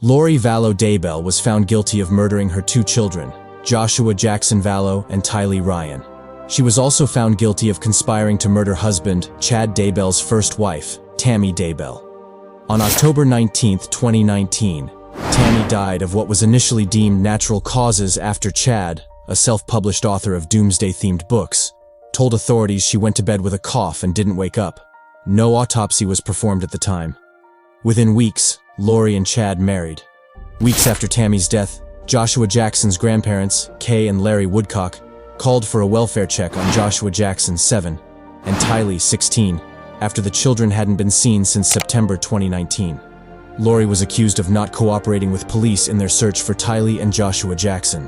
Lori Vallow Daybell was found guilty of murdering her two children, Joshua Jackson Vallow and Tylee Ryan. She was also found guilty of conspiring to murder husband Chad Daybell's first wife, Tammy Daybell. On October 19, 2019, Tammy died of what was initially deemed natural causes after Chad, a self-published author of doomsday-themed books, told authorities she went to bed with a cough and didn't wake up. No autopsy was performed at the time. Within weeks, Lori and Chad married. Weeks after Tammy's death, Joshua Jackson's grandparents, Kay and Larry Woodcock, called for a welfare check on Joshua Jackson, 7, and Tylee, 16, after the children hadn't been seen since September 2019. Lori was accused of not cooperating with police in their search for Tylee and Joshua Jackson.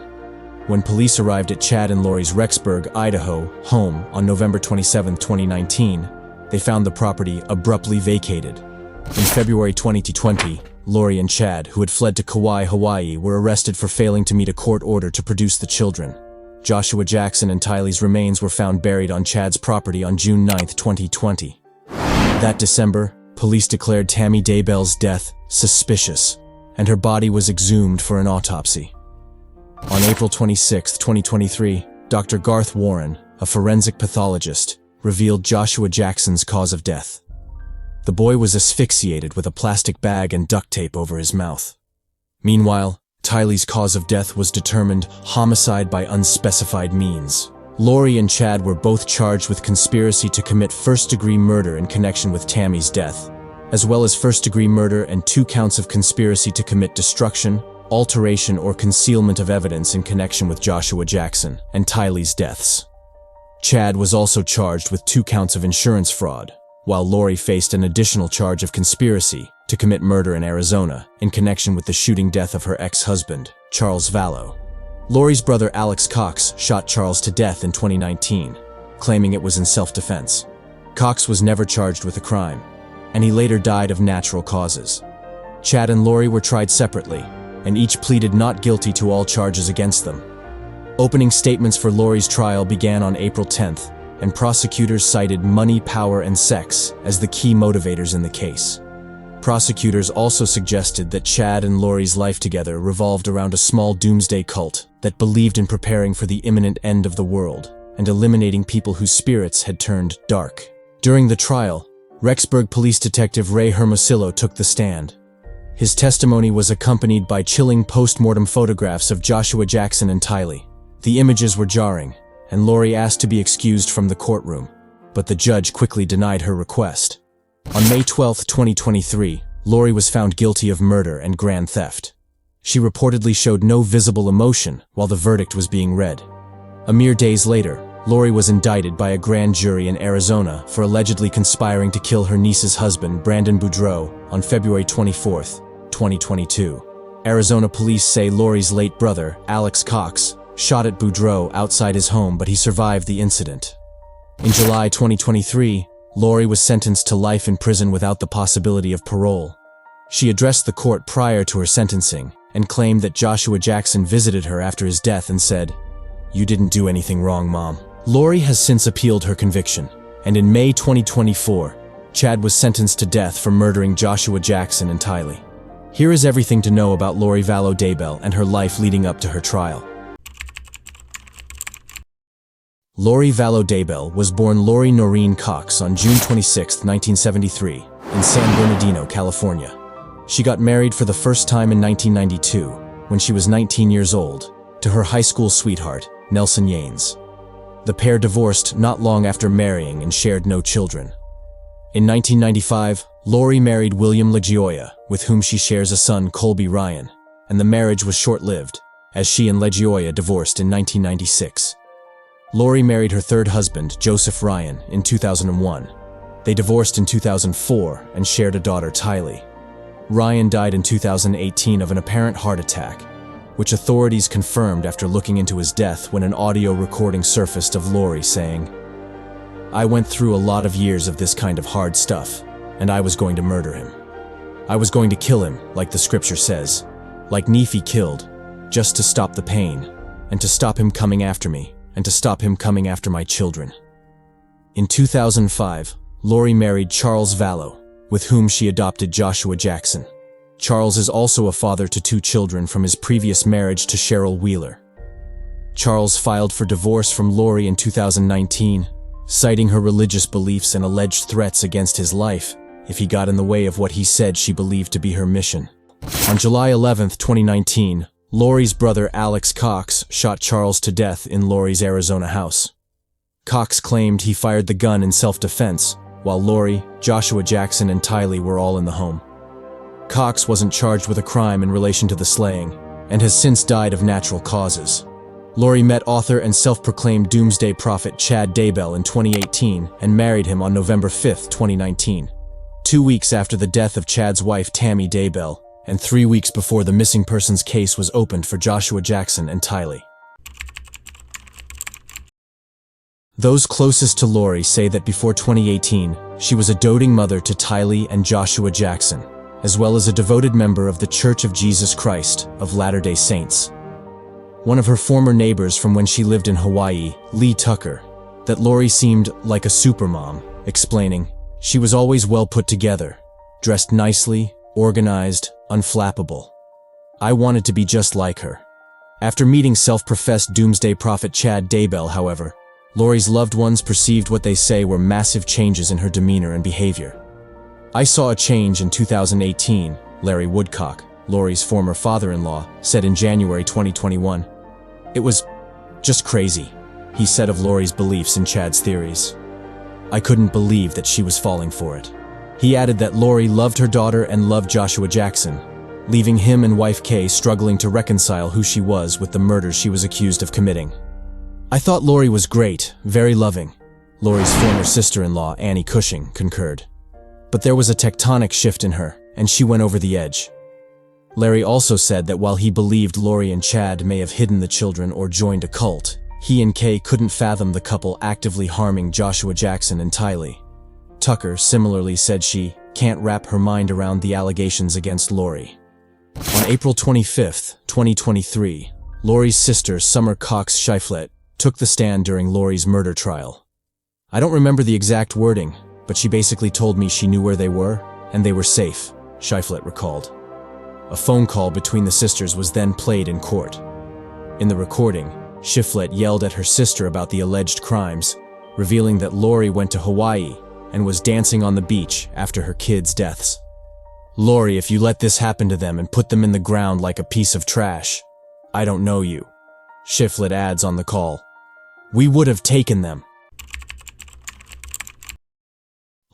When police arrived at Chad and Lori's Rexburg, Idaho, home on November 27, 2019, they found the property abruptly vacated. In February 2020, Lori and Chad, who had fled to Kauai, Hawaii, were arrested for failing to meet a court order to produce the children. Joshua Jackson and Tylee's remains were found buried on Chad's property on June 9, 2020. That December, police declared Tammy Daybell's death suspicious, and her body was exhumed for an autopsy. On April 26, 2023, Dr. Garth Warren, a forensic pathologist, revealed Joshua Jackson's cause of death. The boy was asphyxiated with a plastic bag and duct tape over his mouth. Meanwhile, Tylee's cause of death was determined homicide by unspecified means. Lori and Chad were both charged with conspiracy to commit first-degree murder in connection with Tammy's death, as well as first-degree murder and 2 counts of conspiracy to commit destruction, alteration, or concealment of evidence in connection with Joshua Jackson and Tylee's deaths. Chad was also charged with 2 counts of insurance fraud, while Lori faced an additional charge of conspiracy to commit murder in Arizona in connection with the shooting death of her ex-husband, Charles Vallow. Lori's brother Alex Cox shot Charles to death in 2019, claiming it was in self-defense. Cox was never charged with a crime, and he later died of natural causes. Chad and Lori were tried separately, and each pleaded not guilty to all charges against them. Opening statements for Lori's trial began on April 10th, and prosecutors cited money, power, and sex as the key motivators in the case. Prosecutors also suggested that Chad and Lori's life together revolved around a small doomsday cult that believed in preparing for the imminent end of the world and eliminating people whose spirits had turned dark. During the trial, Rexburg Police Detective Ray Hermosillo took the stand. His testimony was accompanied by chilling post-mortem photographs of Joshua Jackson and Tylee. The images were jarring, and Lori asked to be excused from the courtroom, but the judge quickly denied her request. On May 12, 2023, Lori was found guilty of murder and grand theft. She reportedly showed no visible emotion while the verdict was being read. A mere days later, Lori was indicted by a grand jury in Arizona for allegedly conspiring to kill her niece's husband, Brandon Boudreaux, on February 24, 2022. Arizona police say Lori's late brother, Alex Cox, shot at Boudreaux outside his home, but he survived the incident. In July 2023, Lori was sentenced to life in prison without the possibility of parole. She addressed the court prior to her sentencing and claimed that Joshua Jackson visited her after his death and said, "You didn't do anything wrong, Mom." Lori has since appealed her conviction, and in May 2024, Chad was sentenced to death for murdering Joshua Jackson and Tylee. Here is everything to know about Lori Vallow Daybell and her life leading up to her trial. Lori Vallow Daybell was born Lori Noreen Cox on June 26, 1973, in San Bernardino, California. She got married for the first time in 1992, when she was 19 years old, to her high school sweetheart, Nelson Yanes. The pair divorced not long after marrying and shared no children. In 1995, Lori married William LaGioia, with whom she shares a son, Colby Ryan, and the marriage was short-lived, as she and LaGioia divorced in 1996. Lori married her third husband, Joseph Ryan, in 2001. They divorced in 2004 and shared a daughter, Tylee. Ryan died in 2018 of an apparent heart attack, which authorities confirmed after looking into his death when an audio recording surfaced of Lori saying, "I went through a lot of years of this kind of hard stuff, and I was going to murder him. I was going to kill him, like the scripture says, like Nephi killed, just to stop the pain, and to stop him coming after me, and to stop him coming after my children." In 2005, Lori married Charles Vallow, with whom she adopted Joshua Jackson. Charles is also a father to 2 children from his previous marriage to Cheryl Wheeler. Charles filed for divorce from Lori in 2019, citing her religious beliefs and alleged threats against his life if he got in the way of what he said she believed to be her mission. On July 11, 2019, Lori's brother Alex Cox shot Charles to death in Lori's Arizona house. Cox claimed he fired the gun in self-defense, while Lori, Joshua Jackson, and Tylee were all in the home. Cox wasn't charged with a crime in relation to the slaying, and has since died of natural causes. Lori met author and self-proclaimed doomsday prophet Chad Daybell in 2018 and married him on November 5, 2019. 2 weeks after the death of Chad's wife Tammy Daybell, and 3 weeks before the missing persons case was opened for Joshua Jackson and Tylee. Those closest to Lori say that before 2018, she was a doting mother to Tylee and Joshua Jackson, as well as a devoted member of the Church of Jesus Christ of Latter-day Saints. One of her former neighbors from when she lived in Hawaii, Lee Tucker, that Lori seemed like a supermom, explaining, "She was always well put together, dressed nicely, organized, unflappable. I wanted to be just like her." After meeting self-professed doomsday prophet Chad Daybell, however, Lori's loved ones perceived what they say were massive changes in her demeanor and behavior. "I saw a change in 2018, Larry Woodcock, Lori's former father-in-law, said in January 2021. "It was just crazy," he said of Lori's beliefs in Chad's theories. "I couldn't believe that she was falling for it." He added that Lori loved her daughter and loved Joshua Jackson, leaving him and wife Kay struggling to reconcile who she was with the murders she was accused of committing. "I thought Lori was great, very loving," Lori's former sister-in-law, Annie Cushing, concurred. "But there was a tectonic shift in her, and she went over the edge." Larry also said that while he believed Lori and Chad may have hidden the children or joined a cult, he and Kay couldn't fathom the couple actively harming Joshua Jackson and Tylee. Tucker similarly said she can't wrap her mind around the allegations against Lori. On April 25, 2023, Lori's sister, Summer Cox Shiflett, took the stand during Lori's murder trial. "I don't remember the exact wording, but she basically told me she knew where they were, and they were safe," Shiflett recalled. A phone call between the sisters was then played in court. In the recording, Shiflett yelled at her sister about the alleged crimes, revealing that Lori went to Hawaii and was dancing on the beach after her kids' deaths. "Lori, if you let this happen to them and put them in the ground like a piece of trash, I don't know you," Shiflett adds on the call. "We would have taken them."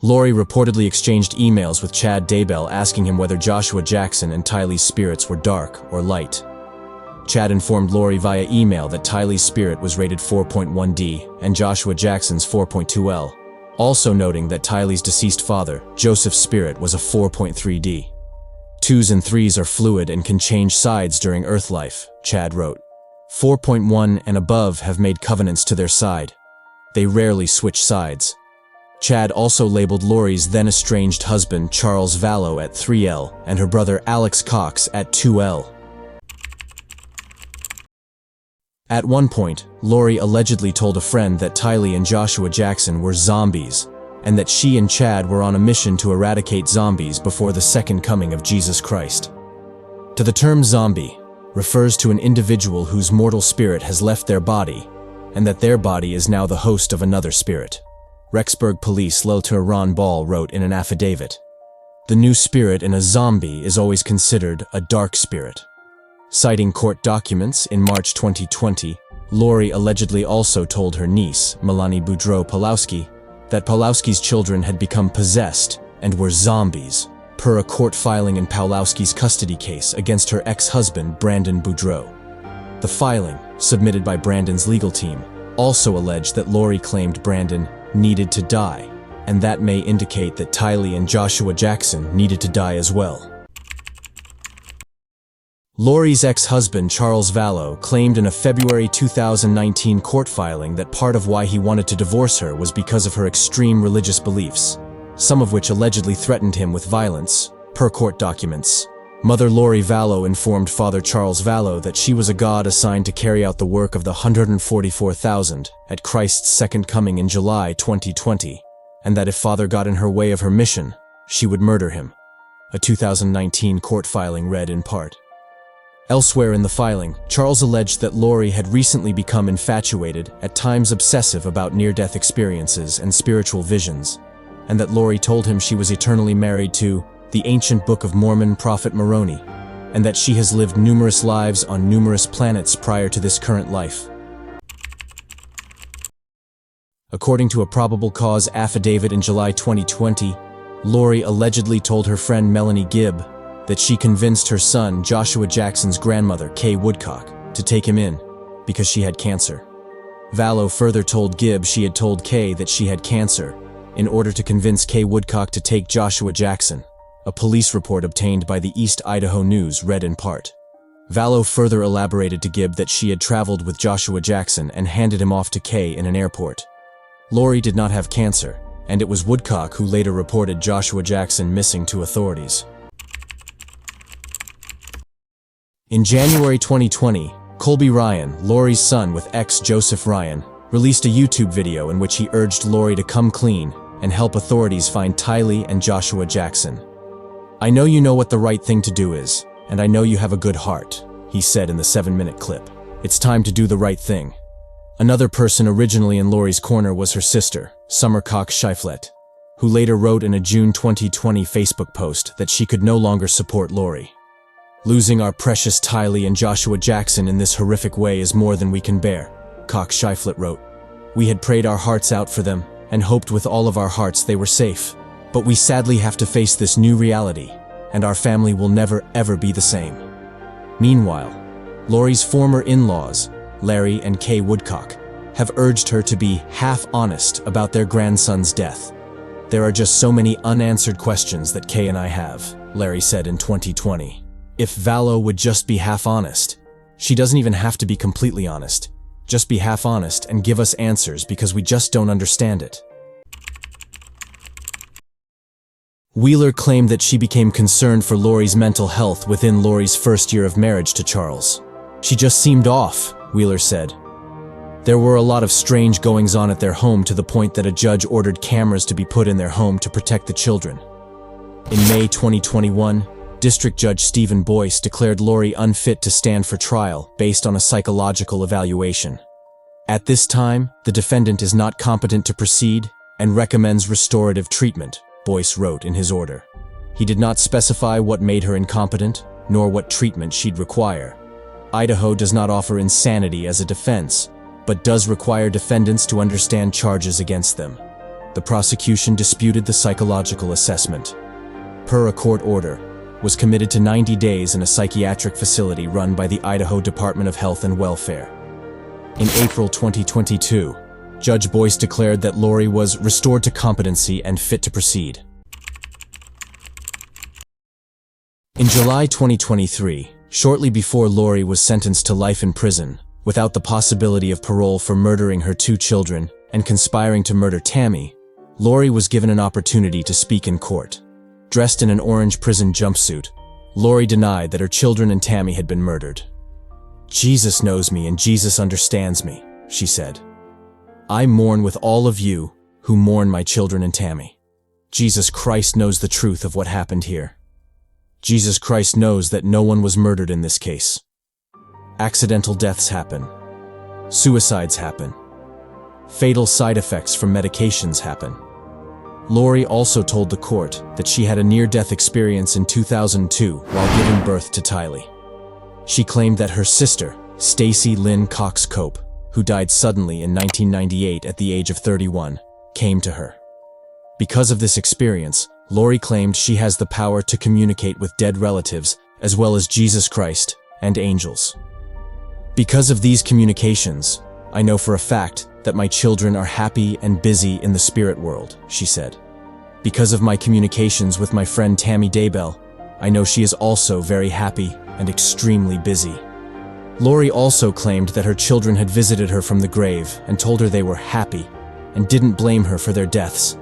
Lori reportedly exchanged emails with Chad Daybell asking him whether Joshua Jackson and Tylee's spirits were dark or light. Chad informed Lori via email that Tylee's spirit was rated 4.1D and Joshua Jackson's 4.2L, also noting that Tylee's deceased father, Joseph's spirit, was a 4.3D. 2s and 3s are fluid and can change sides during Earth life, Chad wrote. 4.1 and above have made covenants to their side. They rarely switch sides. Chad also labeled Lori's then-estranged husband, Charles Vallow, at 3L and her brother Alex Cox at 2L. At one point, Lori allegedly told a friend that Tylee and Joshua Jackson were zombies, and that she and Chad were on a mission to eradicate zombies before the second coming of Jesus Christ. To the term zombie refers to an individual whose mortal spirit has left their body, and that their body is now the host of another spirit. Rexburg Police Lieutenant Ron Ball wrote in an affidavit, "The new spirit in a zombie is always considered a dark spirit." Citing court documents in March 2020, Lori allegedly also told her niece, Melanie Boudreau Pawlowski, that Pawlowski's children had become possessed and were zombies, per a court filing in Pawlowski's custody case against her ex-husband, Brandon Boudreau. The filing, submitted by Brandon's legal team, also alleged that Lori claimed Brandon needed to die, and that may indicate that Tylee and Joshua Jackson needed to die as well. Lori's ex-husband, Charles Vallow, claimed in a February 2019 court filing that part of why he wanted to divorce her was because of her extreme religious beliefs, some of which allegedly threatened him with violence, per court documents. Mother Lori Vallow informed Father Charles Vallow that she was a god assigned to carry out the work of the 144,000 at Christ's second coming in July 2020, and that if Father got in her way of her mission, she would murder him. a 2019 court filing read in part. Elsewhere in the filing, Charles alleged that Lori had recently become infatuated, at times obsessive about near-death experiences and spiritual visions, and that Lori told him she was eternally married to the ancient Book of Mormon prophet Moroni, and that she has lived numerous lives on numerous planets prior to this current life. According to a probable cause affidavit in July 2020, Lori allegedly told her friend Melanie Gibb that she convinced her son Joshua Jackson's grandmother, Kay Woodcock, to take him in because she had cancer. Vallow further told Gibb she had told Kay that she had cancer in order to convince Kay Woodcock to take Joshua Jackson, a police report obtained by the East Idaho News read in part. Vallow further elaborated to Gibb that she had traveled with Joshua Jackson and handed him off to Kay in an airport. Lori did not have cancer, and it was Woodcock who later reported Joshua Jackson missing to authorities. In January 2020, Colby Ryan, Lori's son with ex-Joseph Ryan, released a YouTube video in which he urged Lori to come clean and help authorities find Tylee and Joshua Jackson. "I know you know what the right thing to do is, and I know you have a good heart," he said in the 7-minute clip. "It's time to do the right thing." Another person originally in Lori's corner was her sister, Summer Cox Shiflett, who later wrote in a June 2020 Facebook post that she could no longer support Lori. "Losing our precious Tylee and Joshua Jackson in this horrific way is more than we can bear," Cox Shiflett wrote. "We had prayed our hearts out for them and hoped with all of our hearts they were safe. But we sadly have to face this new reality, and our family will never ever be the same." Meanwhile, Lori's former in-laws, Larry and Kay Woodcock, have urged her to be half honest about their grandson's death. "There are just so many unanswered questions that Kay and I have," Larry said in 2020. "If Vallow would just be half honest. She doesn't even have to be completely honest. Just be half honest and give us answers because we just don't understand it." Wheeler claimed that she became concerned for Lori's mental health within Lori's first year of marriage to Charles. "She just seemed off," Wheeler said. "There were a lot of strange goings-on at their home to the point that a judge ordered cameras to be put in their home to protect the children." In May 2021, District Judge Stephen Boyce declared Lori unfit to stand for trial based on a psychological evaluation. "At this time, the defendant is not competent to proceed and recommends restorative treatment," Boyce wrote in his order. He did not specify what made her incompetent, nor what treatment she'd require. Idaho does not offer insanity as a defense, but does require defendants to understand charges against them. The prosecution disputed the psychological assessment. Per a court order, was committed to 90 days in a psychiatric facility run by the Idaho Department of Health and Welfare. In April 2022, Judge Boyce declared that Lori was restored to competency and fit to proceed. In July 2023, shortly before Lori was sentenced to life in prison, without the possibility of parole for murdering her 2 children and conspiring to murder Tammy, Lori was given an opportunity to speak in court. Dressed in an orange prison jumpsuit, Lori denied that her children and Tammy had been murdered. "Jesus knows me and Jesus understands me," she said. "I mourn with all of you who mourn my children and Tammy. Jesus Christ knows the truth of what happened here. Jesus Christ knows that no one was murdered in this case. Accidental deaths happen. Suicides happen. Fatal side effects from medications happen." Lori also told the court that she had a near-death experience in 2002 while giving birth to Tylee. She claimed that her sister, Stacy Lynn Cox Cope, who died suddenly in 1998 at the age of 31, came to her. Because of this experience, Lori claimed she has the power to communicate with dead relatives as well as Jesus Christ and angels. "Because of these communications, I know for a fact that my children are happy and busy in the spirit world," she said. "Because of my communications with my friend Tammy Daybell, I know she is also very happy and extremely busy." Lori also claimed that her children had visited her from the grave and told her they were happy and didn't blame her for their deaths.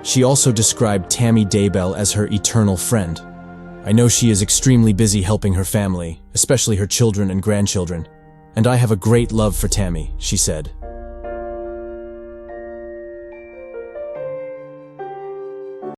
She also described Tammy Daybell as her eternal friend. "I know she is extremely busy helping her family, especially her children and grandchildren, and I have a great love for Tammy," she said.